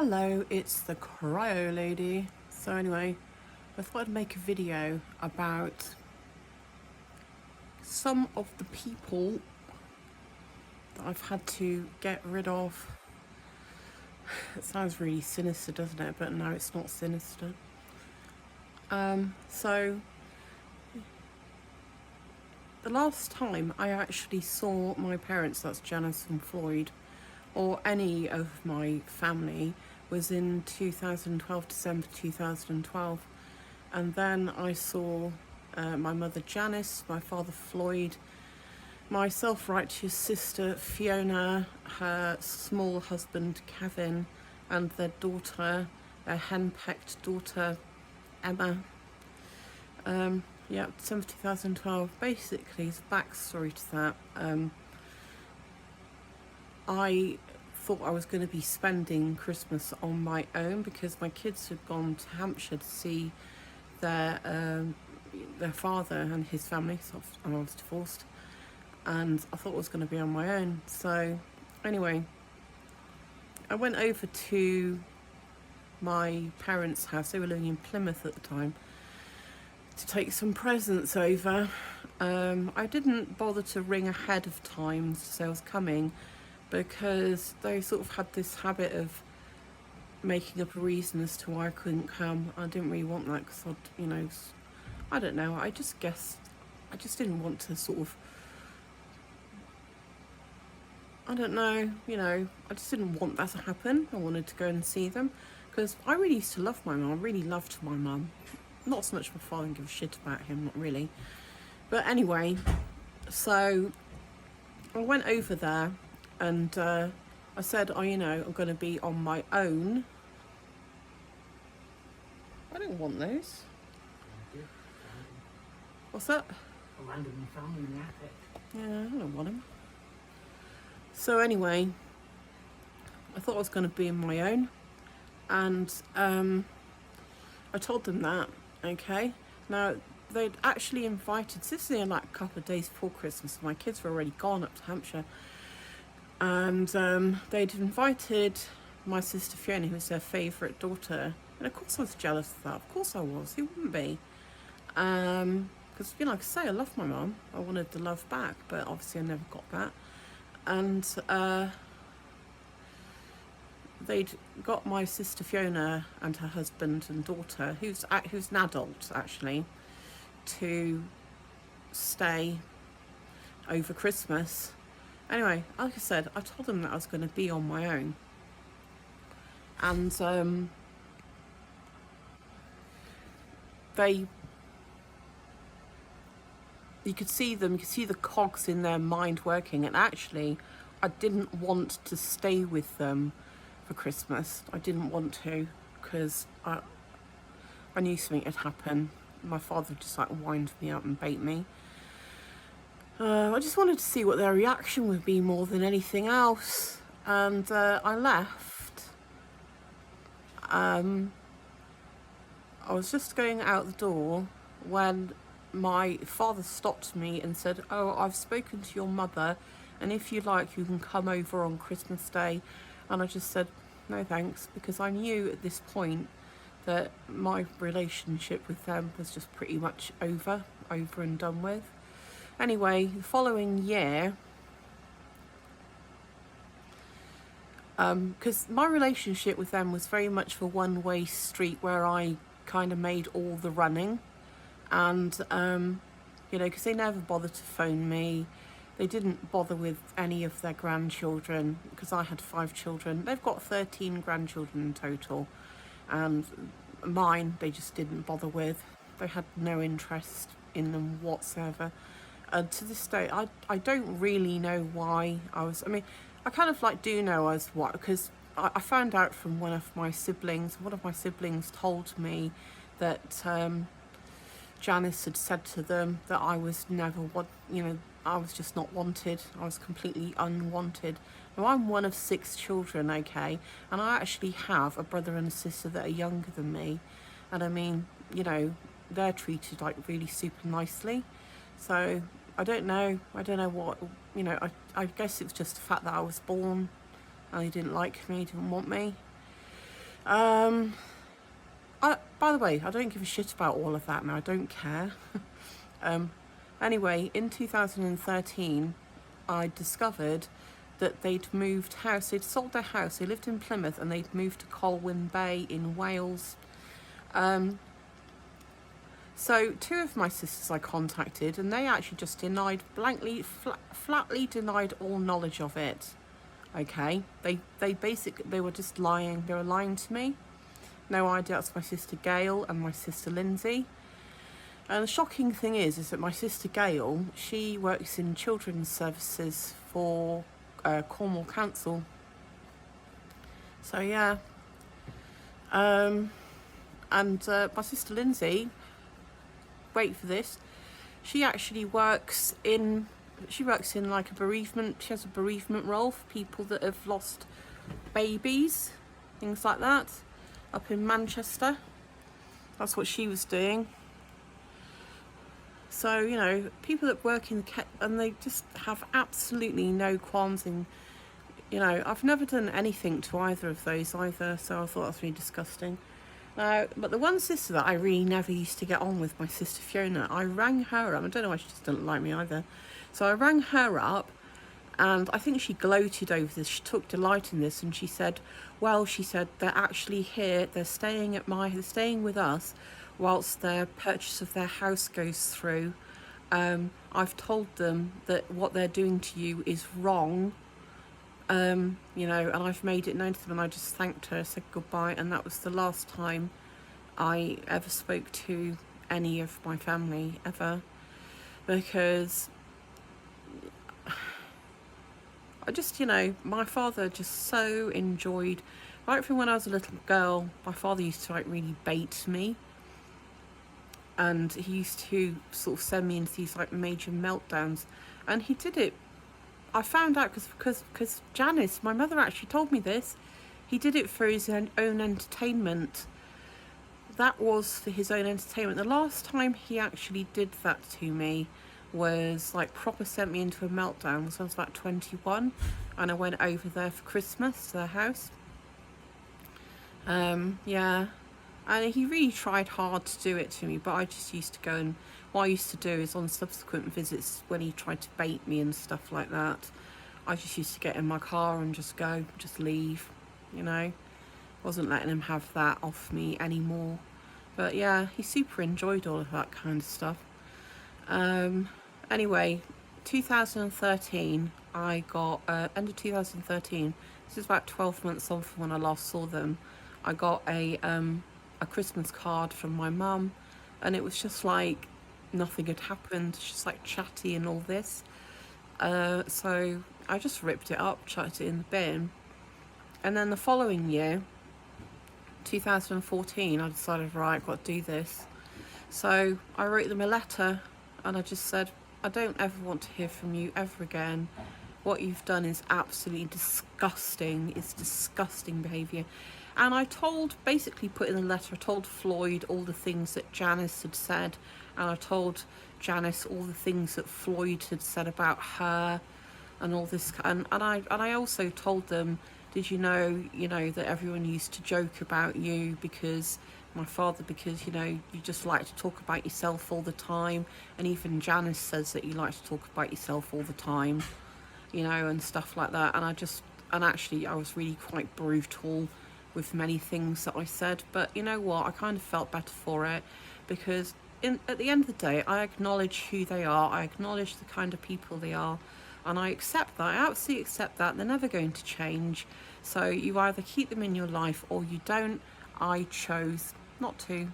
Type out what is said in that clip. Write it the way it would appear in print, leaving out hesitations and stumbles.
Hello, it's the Cryo Lady. So anyway, I thought I'd make a video about some of the people that I've had to get rid of. It sounds really sinister, doesn't it? But no, it's not sinister. So the last time I actually saw my parents, that's Janice and Floyd, or any of my family, was in 2012, December 2012. And then I saw my mother Janice, my father Floyd, my self-righteous sister Fiona, her small husband Kevin, and their daughter, their henpecked daughter Emma. December 2012. Basically, as a backstory to that, I thought I was going to be spending Christmas on my own because my kids had gone to Hampshire to see their father and his family. So I was divorced, and I thought I was going to be on my own. So anyway, I went over to my parents' house. They were living in Plymouth at the time, to take some presents over. I didn't bother to ring ahead of time to say I was coming, because they sort of had this habit of making up a reason as to why I couldn't come. I didn't really want that because I don't know, I just guessed, I just didn't want to sort of, I don't know, I just didn't want that to happen. I wanted to go and see them because I really used to love my mum. I really loved my mum. Not so much my father, and give a shit about him, not really. But anyway, so I went over there and I said, I'm going to be on my own. I don't want those. What's that? A random family in the attic. Yeah, I don't want them. So anyway, I thought I was going to be on my own, and I told them that. Okay. Now they'd actually invited. This is like a couple of days before Christmas. My kids were already gone up to Hampshire, and they'd invited my sister Fiona, who was their favourite daughter. And of course I was jealous of that. Of course I was. Who wouldn't be? Because like I say, I love my mum. I wanted the love back, but obviously I never got that. And they'd got my sister Fiona and her husband and daughter, who's an adult actually, to stay over Christmas. Anyway, like I said, I told them that I was going to be on my own, and you could see the cogs in their mind working. And actually, I didn't want to stay with them for Christmas. I didn't want to, because I knew something had happened. My father just wind me up and bait me. I just wanted to see what their reaction would be more than anything else. And I left. I was just going out the door when my father stopped me and said, "Oh, I've spoken to your mother, and if you like, you can come over on Christmas Day." And I just said, "No thanks," because I knew at this point that my relationship with them was just pretty much over and done with. Anyway, the following year, because my relationship with them was very much a one-way street where I kind of made all the running, and because they never bothered to phone me. They didn't bother with any of their grandchildren, because I had 5 children. They've got 13 grandchildren in total, and mine they just didn't bother with. They had no interest in them whatsoever. To this day, I don't really know why I kind of do know as what, because I found out from one of my siblings. One of my siblings told me that Janice had said to them that I was never I was just not wanted. I was completely unwanted. Now, I'm one of 6 children, okay, and I actually have a brother and a sister that are younger than me, and they're treated really super nicely. So I don't know what, I guess it's just the fact that I was born and they didn't like me, didn't want me. By the way, I don't give a shit about all of that now. I don't care. Anyway, in 2013, I discovered that they'd moved house. They'd sold their house. They lived in Plymouth and they'd moved to Colwyn Bay in Wales. So two of my sisters I contacted, and they actually just denied flatly denied all knowledge of it. Okay, they were just lying. They were lying to me. No idea. That's my sister Gail and my sister Lindsay. And the shocking thing is that my sister Gail, she works in children's services for Cornwall Council. So yeah. And my sister Lindsay, wait for this, she actually works in like a bereavement. She has a bereavement role for people that have lost babies, things like that, up in Manchester. That's what she was doing. So, you know, people that work in and they just have absolutely no qualms in, you know, I've never done anything to either of those either, so I thought that's really disgusting. But the one sister that I really never used to get on with, my sister Fiona, I rang her up. I don't know why she just doesn't like me either. So I rang her up, and I think she gloated over this. She took delight in this, and she said, well, she said, they're actually here. They're staying with us whilst their purchase of their house goes through. I've told them that what they're doing to you is wrong. You know, and I've made it known to them, and I just thanked her, said goodbye, and that was the last time I ever spoke to any of my family ever, because I just, you know, my father just so enjoyed, right from when I was a little girl, my father used to like really bait me, and he used to sort of send me into these like major meltdowns, and he did it, I found out because Janice, my mother, actually told me this. He did it for his own entertainment. That was for his own entertainment. The last time he actually did that to me was like proper sent me into a meltdown. So I was about 21, and I went over there for Christmas to their house. Yeah, and he really tried hard to do it to me, but I just used to go, and what I used to do is on subsequent visits, when he tried to bait me and stuff like that, I just used to get in my car and just go, just leave, you know. Wasn't letting him have that off me anymore. But yeah, he super enjoyed all of that kind of stuff. Anyway, 2013, I got, end of 2013, this is about 12 months on from when I last saw them, I got a Christmas card from my mum, and it was just like nothing had happened, just like chatty and all this. So I just ripped it up, chucked it in the bin, and then the following year, 2014, I decided, right, I've got to do this. So I wrote them a letter, and I just said, I don't ever want to hear from you ever again. What you've done is absolutely disgusting. It's disgusting behaviour. And I basically put in the letter, I told Floyd all the things that Janice had said, and I told Janice all the things that Floyd had said about her, and all this. And I also told them, did you know that everyone used to joke about you because my father, because you just like to talk about yourself all the time, and even Janice says that you like to talk about yourself all the time, and stuff like that. And actually I was really quite brutal with many things that I said, but you know what, I kind of felt better for it, because at the end of the day, I acknowledge who they are, I acknowledge the kind of people they are, and I accept that. I absolutely accept that. They're never going to change, so you either keep them in your life or you don't. I chose not to.